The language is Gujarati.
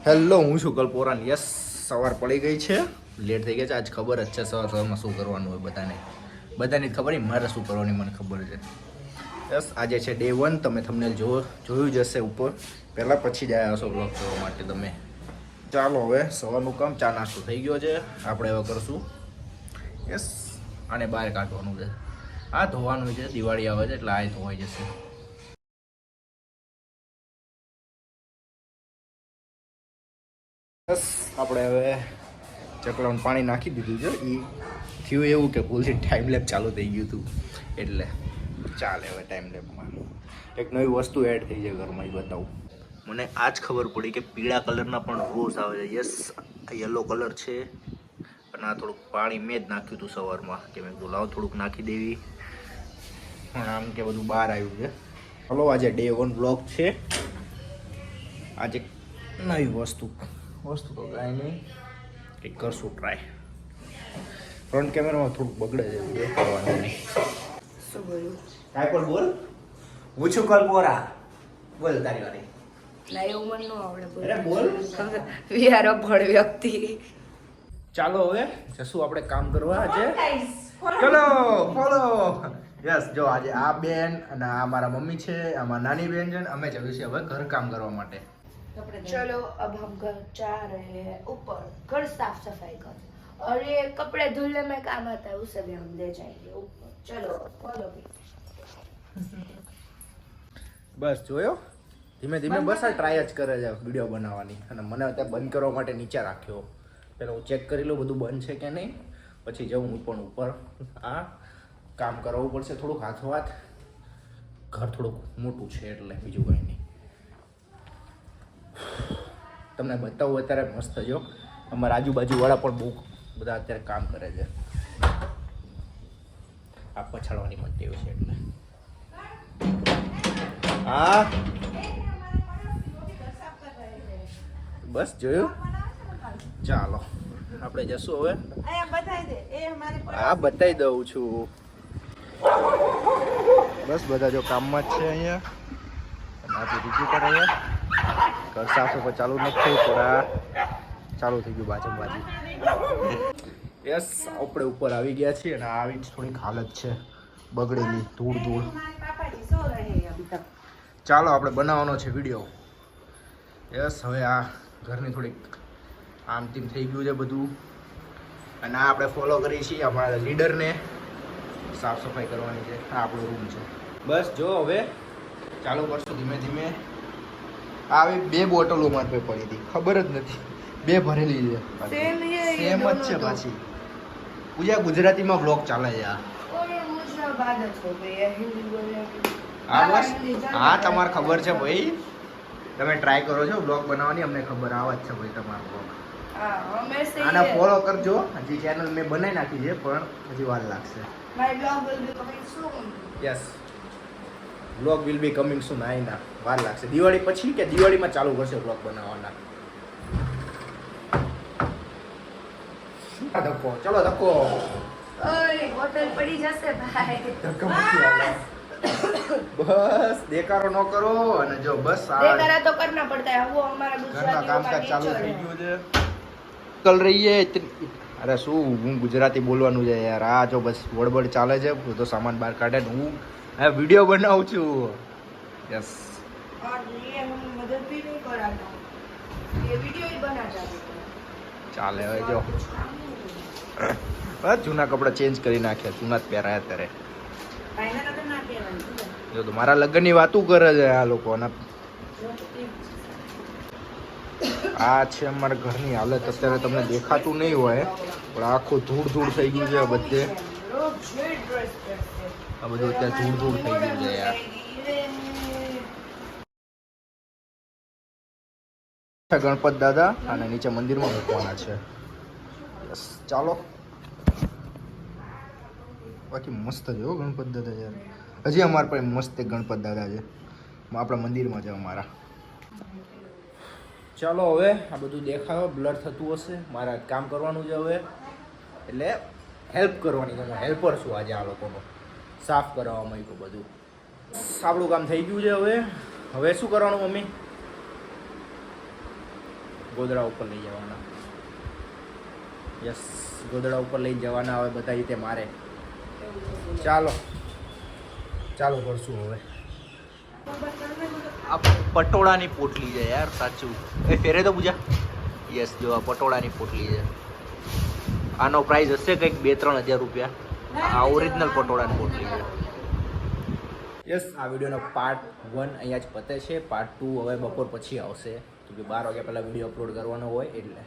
હેલો, હું છું કલ્પોરાન. યસ, સવાર પડી ગઈ છે, લેટ થઈ ગયા છે. આજ ખબર જ છે સવારમાં શું કરવાનું હોય બધાને ખબર નહીં, મારે શું કરવાની મને ખબર છે. યસ, આજે છે ડે 1. તમે તમને જોયું જ હશે ઉપર. પહેલાં પછી જ આવ્યા હશો બ્લોગ કરવા માટે તમે. ચાલો હવે સવારનું કામ, ચા નાસ્તો થઈ ગયો છે. આપણે હવે કરશું યસ, આને બહાર કાઢવાનું છે. આ ધોવાનું છે, દિવાળી આવે છે એટલે આ ધોવાઈ જશે. બસ આપણે હવે ચકલાનું પાણી નાખી દીધું છે. એ થયું એવું કે ભૂલથી ટાઈમ લેબ ચાલુ થઈ ગયું હતું એટલે ચાલે. હવે ટાઈમ લેબમાં એક નવી વસ્તુ એડ થઈ છે ઘરમાં, એ બતાવું. મને આજ ખબર પડી કે પીળા કલરના પણ રોઝ આવે છે. યસ, યલો કલર છે. અને આ થોડુંક પાણી મેં જ નાખ્યું હતું સવારમાં કે મેં કીધું લાવ થોડુંક નાખી દેવી, પણ આમ કે બધું બહાર આવ્યું છે. ચલો, આજે ડે 1 બ્લોગ છે. આજે નવી વસ્તુ તો કાંઈ નહીં, કંઈક કરશું ટ્રાય. ફ્રન્ટ કેમેરામાં થોડુંક બગડે છે, દેખાવાનું નહીં. શું બોલું? કાંઈ પણ બોલ. હું છું કલ્પોરા. બોલ તારી વારી. ના, એવું મને ન આવડે. અરે બોલ. વી આર અ ભણ વ્યક્તિ. ચાલો હવે જશું આપણે કામ કરવા આજે. ચલો ફોલો. યસ, જો આજે આ બેન અને આ મારા મમ્મી છે, આમાં નાની બેન છે, અમે જઈએ છીએ હવે ઘર કામ કરવા માટે. चलो अब हम घर जा रहे हैं ऊपर, घर साफ सफाई कर और ये कपड़े धुलने में काम आता है, उसे भी हम ले जाएंगे ऊपर. चलो फॉलो मी. બસ જોયો, ધીમે ધીમે બસ આ ટ્રાય જ કરે છે વિડીયો બનાવવાની. અને મને અત્યારે બંધ કરવા માટે નીચે રાખ્યો. પહેલાં હું ચેક કરી લઉં બધું બંધ છે કે નહીં, પછી જવું હું પણ ઉપર. આ કામ કરાવવું પડશે થોડુંક હાથોહાથ. ઘર થોડુંક મોટું છે એટલે બીજું કંઈ નહીં. તમને બતાવું અત્યારે મસ્ત. જો અમારા આજુબાજુવાળા પણ બહુ બધા અત્યારે કામ કરે છે. આ પછાડવાની પણ ટેવ છે એટલે. હા બસ જોયું. ચાલો આપણે જશું હવે. હા, બતાવી દઉં છું. બસ બધા જો કામમાં જ છે અહીંયા. આથી બીજું કરે અહીંયા ઘર સાફ સફાઈ ચાલુ નથી થયું, થોડા ચાલુ થઈ ગયું બાજુ. યસ, આપણે ઉપર આવી ગયા છીએ અને આવી જ થોડીક હાલત છે બગડેલી, ધૂળ. ચાલો આપણે બનાવવાનો છે વિડીયો. યસ, હવે આ ઘરની થોડીક આમ તેમ થઈ ગયું છે બધું. અને આ આપણે ફોલો કરીએ છીએ અમારા લીડરને. સાફ સફાઈ કરવાની છે. આ આપણો રૂમ છે. બસ જો હવે ચાલુ કરશું ધીમે ધીમે. આવી 2 બોટલો મારે પડી હતી, ખબર જ નથી. 2 ભરેલી છે, સેમ જ છે પાછી. પૂજા ગુજરાતીમાં બ્લોગ ચાલે છે આ. હા બસ, હા તમારે ખબર છે ભાઈ, તમે ટ્રાય કરો છો બ્લોગ બનાવવાની, અમને ખબર આવા જ છે ભાઈ તમારો બ્લોગ. આના ફોલો કરજો. હજી ચેનલ મેં બનાવી નાખી છે પણ હજી વાર લાગશે. Yes, blog will be coming soon. આઈના વાર લાગશે. દિવાળી પછી કે દિવાળીમાં ચાલુ કરશે બ્લોગ બનાવવાના. ધક્કો, ચલો ધક્કો. બોટલ પડી જશે ભાઈ. બસ દેકારો ન કરો. અને જો બસ દેકારા તો કરના પડતા है, वो हमारा ઘરના गुजराती કામકાજ ચાલુ થઈ ગયું છે. કલ રહીએ. અરે શું હું ગુજરાતી બોલવાનું છે યાર. આ જો બસ વડબડ ચાલે છે. બધો સામાન બહાર કાઢે ને હું આ વિડીયો બનાવું છું. યસ, और ये हम मदद भी नहीं कराता, ये वीडियो ही बनाता है. ચાલે હવે જો. બસ જૂના કપડાં ચેન્જ કરી નાખ્યા, જૂના જ પહેરાયા અત્યારે. જો તો મારા લગ્નની વાતું કરે છે આ લોકો. આ છે અમારા ઘરની હાલત. અત્યારે તમને દેખાતું નહીં હોય પણ આખું ધૂળ થઈ ગયું છે બધે. આ બધું અત્યારે ધૂળ થઈ ગયું છે યાર. ગણપત દાદા અને નીચે મંદિરમાં મૂકવાના છે. યસ, ચાલો. બાકી મસ્ત છે હો ગણપત દાદા યાર. હજી અમારા પાસે મસ્ત એક ગણપત દાદા છે આપણા મંદિરમાં છે અમારા. ચાલો હવે આ બધું દેખાયો બ્લર થતું હશે. મારે કામ કરવાનું છે હવે, એટલે હેલ્પ કરવાની. હું હેલ્પર છું આજે આ લોકોનો. સાફ કરાવવામાં આવ્યું બધું. આપણું કામ થઈ ગયું છે. હવે શું કરવાનું મમ્મી? ગોદડા ઉપર લઈ જવાના. યસ, ગોદડા ઉપર લઈ જવાના હવે બધા રીતે મારે. ચાલો કરશું હવે. આ પટોળાની પોટલી છે યાર, સાચું. એ ફેરે તો પૂજા. યસ, જો આ પટોળાની પોટલી છે. આનો પ્રાઇસ હશે કંઈક 2-3 હજાર રૂપિયા. આ ઓરિજિનલ પટોળાની પોટલી છે. યસ, આ વિડીયોનો પાર્ટ 1 અહીંયા જ પતે છે. પાર્ટ 2 હવે બપોર પછી આવશે, તો કે 12 વાગ્યા પહેલાં વિડીયો અપલોડ કરવાનો હોય એટલે.